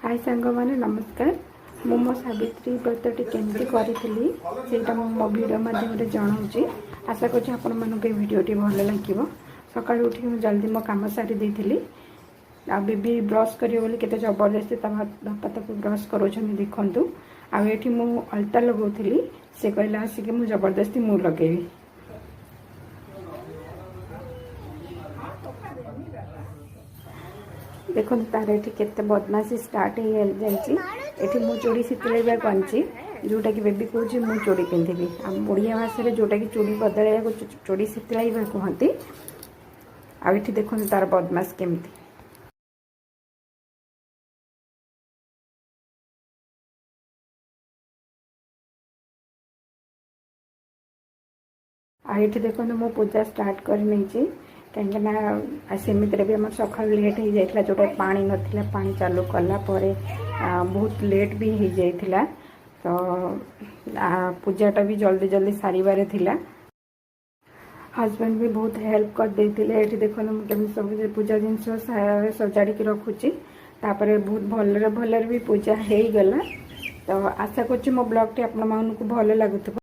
हाय सांग मैंने नमस्कार। मु मो सावित्री व्रतटी केमती करी से मो भिडियो मध्यम जनाऊँगी। आशा करुँच आपण मानक भिडियोटी भल लगे। सका उठी मुझे जल्दी मो कम सारी देती आ बेबी ब्रश करियो बोली केते जबरदस्ती बापा ताको ब्रश करोछन देखंतु। आ एठी मु अल्ता लगौथली से कहला आसिक मु जबरदस्ती मु लगेबी। देखो तार ये केते बदमाशी स्टार्ट हो जाए। मु चूड़ी शीतलैया कौची जोटा कि बेबी कौच मु चूड़ी पिंधि आम ओडिया भाषा जोटा कि चूड़ी बदल चूड़ी शीतलैया कहती। आठी देखो तार बदमाश केमती। आठी देखो मो पूजा स्टार्ट कर नहीं कहीं सेमित भी आम सका लेट हो जाता जोटा पानी नाला पानी चालू कला बहुत लेट भी हो जाता। तो पूजाटा भी जल्दी जल्दी सारे थिला। हस्बैंड भी बहुत हेल्प कर देते। ये देखो मुझे सब पूजा जिनस सजाड़ी रखुची बहुत भल भी पूजा हो गला। तो आशा करूँ मो ब्लॉग टी आप भल लगुव।